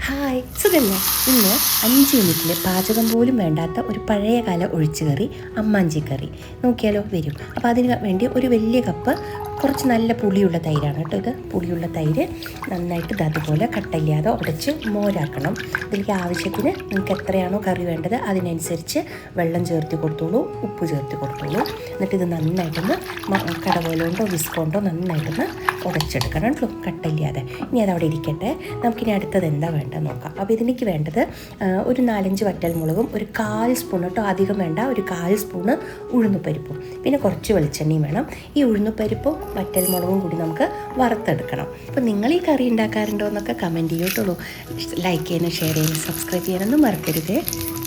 Hi, സുഖല്ലേ? ഇന്ന് 5 മിനിറ്റിൽ പാചകം പോലും വേണ്ടാത്ത ഒരു പഴയകാല ഒഴിച്ചുകറി, അമ്മാഞ്ചിക്കറി നോക്കിയാലോ വരും. അപ്പോൾ അതിന് വേണ്ടി ഒരു വലിയ കപ്പ് കുറച്ച് നല്ല പുളിയുള്ള തൈരാണ് കേട്ടോ. ഇത് പുളിയുള്ള തൈര് നന്നായിട്ട് അതുപോലെ കട്ടയില്ലാതെ ഉടച്ച് മോരാക്കണം. ഇതിലേക്ക് ആവശ്യത്തിന് നിങ്ങൾക്ക് എത്രയാണോ കറി വേണ്ടത് അതിനനുസരിച്ച് വെള്ളം ചേർത്ത് കൊടുത്തോളൂ, ഉപ്പ് ചേർത്ത് കൊടുത്തോളൂ. എന്നിട്ട് ഇത് നന്നായിട്ടൊന്ന് കടകോലുകൊണ്ടോ വിസ്കൊണ്ടോ നന്നായിട്ടൊന്ന് ഉടച്ചെടുക്കണം കേട്ടോ, കട്ടയില്ലാതെ. ഇനി അതവിടെ ഇരിക്കട്ടെ. നമുക്കിനി അടുത്തത് എന്താ വേണ്ടത് നോക്കാം. അപ്പോൾ ഇതിലേക്ക് വേണ്ടത് ഒരു 4-5 വറ്റൽമുളകും, ഒരു 1/4 സ്പൂൺ കേട്ടോ, അധികം വേണ്ട, ഒരു 1/4 സ്പൂണ് ഉഴുന്നുപരിപ്പും, പിന്നെ കുറച്ച് വെളിച്ചെണ്ണയും വേണം. ഈ ഉഴുന്നുപരിപ്പും വറ്റൽമുളകും കൂടി നമുക്ക് വറുത്തെടുക്കണം. അപ്പോൾ നിങ്ങൾ ഈ കറി ഉണ്ടാക്കാറുണ്ടോ എന്നൊക്കെ കമൻറ്റ് ചെയ്യത്തുള്ളൂ. ലൈക്ക് ചെയ്യാനും ഷെയർ ചെയ്യാനും സബ്സ്ക്രൈബ് ചെയ്യാനൊന്നും മറക്കരുത്.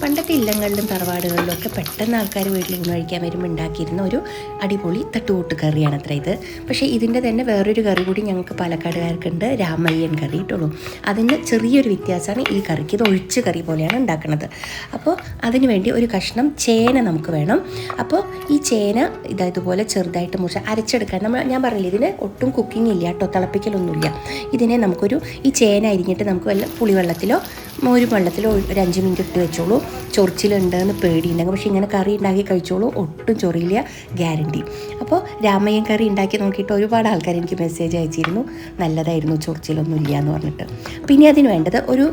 പണ്ടത്തെ ഇല്ലങ്ങളിലും തറവാടുകളിലും ഒക്കെ പെട്ടെന്ന് ആൾക്കാർ വീട്ടിൽ നിന്ന് കഴിക്കാൻ വരുമ്പോൾ ഉണ്ടാക്കിയിരുന്ന ഒരു അടിപൊളി തട്ടുകൂട്ട് കറിയാണ് അത്ര ഇത്. പക്ഷേ ഇതിൻ്റെ തന്നെ വേറൊരു കറി കൂടി ഞങ്ങൾക്ക് പാലക്കാടുകാർക്കുണ്ട്, രാമയ്യൻ കറി ഇട്ടുള്ളൂ. അതിൻ്റെ ചെറിയൊരു വ്യത്യാസമാണ് ഈ കറിക്ക്. ഇത് ഒഴിച്ച് കറി പോലെയാണ് ഉണ്ടാക്കുന്നത്. അപ്പോൾ അതിന് വേണ്ടി ഒരു കഷ്ണം ചേന നമുക്ക് വേണം. അപ്പോൾ ഈ ചേന ഇതുപോലെ ചെറുതായിട്ട് മുറിച്ച് അരച്ചെടുക്കാൻ ഞാൻ പറഞ്ഞില്ല, ഇതിന് ഒട്ടും കുക്കിംഗ് ഇല്ല കേട്ടോ, തിളപ്പിക്കലൊന്നുമില്ല. ഇതിനെ നമുക്കൊരു ഈ ചേന അരിഞ്ഞിട്ട് നമുക്ക് വല്ല പുളിവെള്ളത്തിലോ മോരും വെള്ളത്തിലോ ഒരു 5 മിനിറ്റ് ഇട്ട് വെച്ചോളൂ. ചൊറിച്ചിലുണ്ടെന്ന് പേടിയുണ്ടെങ്കിൽ പക്ഷേ ഇങ്ങനെ കറി ഉണ്ടാക്കി കഴിച്ചോളൂ, ഒട്ടും ചൊറിയില്ല, ഗ്യാരണ്ടി. അപ്പോൾ രാമയ്യൻ കറി ഉണ്ടാക്കി നോക്കിയിട്ട് ഒരുപാട് ആൾക്കാർ എനിക്ക് മെസ്സേജ് അയച്ചിരുന്നു, നല്ലതായിരുന്നു, ചൊറിച്ചിലൊന്നും ഇല്ല എന്ന് പറഞ്ഞിട്ട്. പിന്നെ അതിന് വേണ്ടത് ഒരു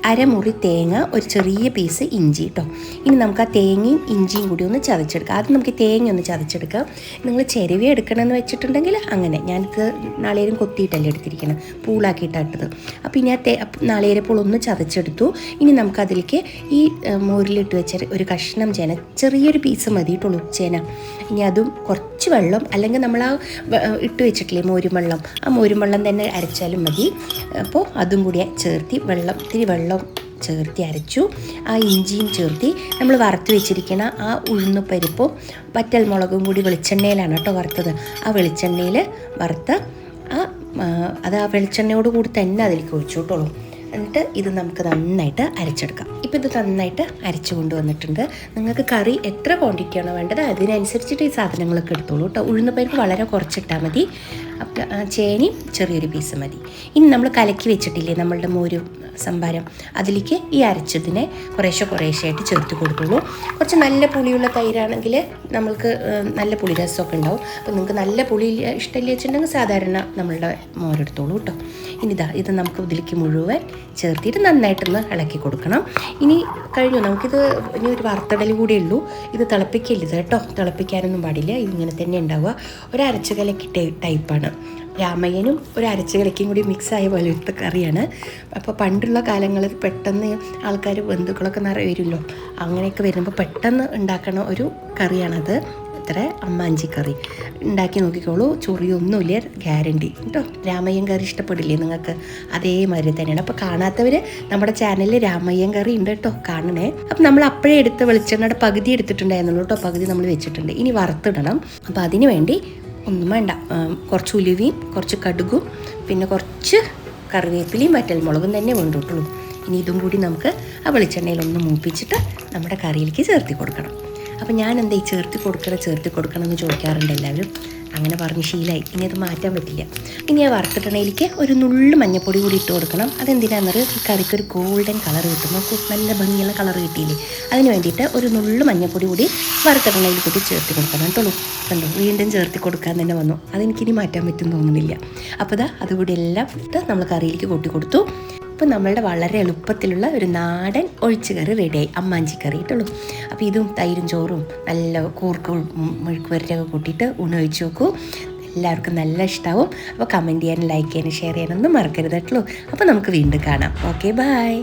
അരമുറി തേങ്ങ, ഒരു ചെറിയ പീസ് ഇഞ്ചി കേട്ടോ. ഇനി നമുക്ക് ആ തേങ്ങയും ഇഞ്ചിയും കൂടി ഒന്ന് ചതച്ചെടുക്കാം. ആദ്യം നമുക്ക് തേങ്ങ ഒന്ന് ചതച്ചെടുക്കാം. നിങ്ങൾ ചിരവി എടുക്കണമെന്ന് വെച്ചിട്ടുണ്ടെങ്കിൽ അങ്ങനെ. ഞാനിത് നാളികേരം കൊത്തിയിട്ടല്ലേ എടുത്തിരിക്കണം, പൂളാക്കിയിട്ടാണ് ഇട്ടത്. അപ്പോൾ ഇനി നാളികേരപ്പൂൾ ഒന്ന് ചതച്ചെടുത്തു. ഇനി നമുക്കതിലേക്ക് ഈ മോരിലിട്ട് വെച്ച ഒരു കഷ്ണം ചേന, ചെറിയൊരു പീസ് മതി കേട്ടുള്ളൂ ചേന. ഇനി അതും കുറച്ച് വെള്ളം, അല്ലെങ്കിൽ നമ്മൾ ആ ഇട്ട് വെച്ചിട്ടില്ലേ മോരും വെള്ളം, ആ മോരും വെള്ളം തന്നെ അരച്ചാലും മതി. അപ്പോൾ അതും കൂടി ചേർത്തി ഇത്തിരി വെള്ളം ചേർത്തി അരച്ചു. ആ ഇഞ്ചിയും ചേർത്തി നമ്മൾ വറുത്ത് വെച്ചിരിക്കണ ആ ഉഴുന്നുപരിപ്പും വറ്റൽമുളകും കൂടി വെളിച്ചെണ്ണയിലാണ് കേട്ടോ വറുത്തത്. ആ വെളിച്ചെണ്ണയിൽ വറുത്ത് അത് ആ വെളിച്ചെണ്ണയോട് കൂടി തന്നെ അതിലേക്ക് ഒഴിച്ചു കേട്ടോളൂ. എന്നിട്ട് ഇത് നമുക്ക് നന്നായിട്ട് അരച്ചെടുക്കാം. ഇപ്പോൾ ഇത് നന്നായിട്ട് അരച്ചു കൊണ്ടുവന്നിട്ടുണ്ട്. നിങ്ങൾക്ക് കറി എത്ര ക്വാണ്ടിറ്റിയാണോ വേണ്ടത് അതിനനുസരിച്ചിട്ട് ഈ സാധനങ്ങളൊക്കെ എടുത്തോളൂ കേട്ടോ. ഉഴുന്നുപരിപ്പ് വളരെ കുറച്ചിട്ടാൽ മതി. ചേനയും ചെറിയൊരു പീസ് മതി. ഇനി നമ്മൾ കലക്കി വെച്ചിട്ടില്ലേ നമ്മളുടെ മോര് സംഭാരം, അതിലേക്ക് ഈ അരച്ചതിനെ കുറേശ്ശെയായിട്ട് ചേർത്ത് കൊടുത്തോളൂ. കുറച്ച് നല്ല പുളിയുള്ള തൈരാണെങ്കിൽ നമ്മൾക്ക് നല്ല പുളി രസമൊക്കെ ഉണ്ടാവും. അപ്പോൾ നിങ്ങൾക്ക് നല്ല പുളി ഇഷ്ടമില്ല വെച്ചിട്ടുണ്ടെങ്കിൽ സാധാരണ നമ്മളുടെ മോരെടുത്തോളൂ കേട്ടോ. ഇത് നമുക്ക് ഇതിലേക്ക് മുഴുവൻ ചേർത്തിട്ട് നന്നായിട്ടൊന്ന് ഇളക്കി കൊടുക്കണം. ഇനി കഴിഞ്ഞു, നമുക്കിത് ഇനി ഒരു വറുത്തടൽ കൂടെ ഉള്ളൂ. ഇത് തിളപ്പിക്കരുത് കേട്ടോ, തിളപ്പിക്കാനൊന്നും പാടില്ല. ഇതിങ്ങനെ തന്നെ ഉണ്ടാവുക. ഒരു അരച്ച് കലക്കി ടൈപ്പാണ്. രാമയ്യനും ഒരു അരച്ച് കലക്കിയും കൂടി മിക്സായ പോലത്തെ കറിയാണ്. അപ്പോൾ പണ്ടുള്ള കാലങ്ങളിൽ പെട്ടെന്ന് ആൾക്കാർ ബന്ധുക്കളൊക്കെ നിറയെ വരുമല്ലോ, അങ്ങനെയൊക്കെ വരുമ്പോൾ പെട്ടെന്ന് ഉണ്ടാക്കണ ഒരു കറിയാണത്. ഇത്ര അമ്മാഞ്ചിക്കറി ഉണ്ടാക്കി നോക്കിക്കോളൂ, ചൊറിയൊന്നുമില്ല, ഗ്യാരണ്ടി കേട്ടോ. രാമയ്യൻ കറി ഇഷ്ടപ്പെടില്ലേ നിങ്ങൾക്ക്? അതേമാതിരി തന്നെയാണ്. അപ്പോൾ കാണാത്തവർ നമ്മുടെ ചാനലിൽ രാമയ്യൻ കറി ഉണ്ട് കേട്ടോ, കാണണേ. അപ്പം നമ്മൾ അപ്പോഴേ എടുത്ത് വെളിച്ചെണ്ണയുടെ പകുതി എടുത്തിട്ടുണ്ടായിരുന്നുള്ളൂ കേട്ടോ, പകുതി നമ്മൾ വെച്ചിട്ടുണ്ട്. ഇനി വറുത്തിടണം. അപ്പോൾ അതിന് വേണ്ടി ഒന്നും വേണ്ട, കുറച്ച് ഉലുവയും കുറച്ച് കടുകും പിന്നെ കുറച്ച് കറിവേപ്പിലയും വറ്റൽമുളകും തന്നെ വേണ്ടിട്ടുള്ളൂ. ഇനി ഇതും കൂടി നമുക്ക് ആ വെളിച്ചെണ്ണയിലൊന്ന് മൂപ്പിച്ചിട്ട് നമ്മുടെ കറിയിലേക്ക് ചേർത്തി കൊടുക്കണം. അപ്പോൾ ഞാൻ എന്താ ഈ ചേർത്തി കൊടുക്കണം എന്ന് ചോദിക്കാറുണ്ട് എല്ലാവരും. അങ്ങനെ പറഞ്ഞ് ശീലമായി, ഇനി അത് മാറ്റാൻ പറ്റില്ല. ഇനി ആ വറുത്തിട്ടണയിലേക്ക് ഒരു നുള്ളു മഞ്ഞപ്പൊടി കൂടി ഇട്ട് കൊടുക്കണം. അതെന്തിനാണെന്നറിയോ? ഈ കറിക്ക് ഒരു ഗോൾഡൻ കളർ കിട്ടും. നമുക്ക് നല്ല ഭംഗിയുള്ള കളർ കിട്ടിയില്ലേ, അതിന് വേണ്ടിയിട്ട് ഒരു നുള്ളു മഞ്ഞപ്പൊടി കൂടി വറുത്തിട്ടണയിൽ കൂടി ചേർത്ത് കൊടുക്കണം കേട്ടോ. കണ്ടോ, വീണ്ടും ചേർത്തി കൊടുക്കാൻ തന്നെ വന്നു. അതെനിക്കിനി മാറ്റാൻ പറ്റും തോന്നുന്നില്ല. അപ്പോൾ അതുകൂടി എല്ലാം ഇട്ട് നമ്മൾ കറിയിലേക്ക് കൂട്ടി കൊടുത്തു. ഇപ്പോൾ നമ്മളുടെ വളരെ എളുപ്പത്തിലുള്ള ഒരു നാടൻ ഒഴിച്ചുകറി റെഡിയായി, അമ്മാഞ്ചിക്കറി ഇട്ടുള്ളൂ. അപ്പോൾ ഇതും തൈരും ചോറും നല്ല കൂർക്കും മെഴുക്ക് വരട്ടൊക്കെ കൂട്ടിയിട്ട് ഒഴിച്ച് നോക്കൂ. എല്ലാവർക്കും നല്ല ഇഷ്ടമാവും. അപ്പോൾ കമൻറ്റ് ചെയ്യാനും ലൈക്ക് ചെയ്യാനും ഷെയർ ചെയ്യാനൊന്നും മറക്കരുത് കേട്ടോ. അപ്പോൾ നമുക്ക് വീണ്ടും കാണാം. Okay, by.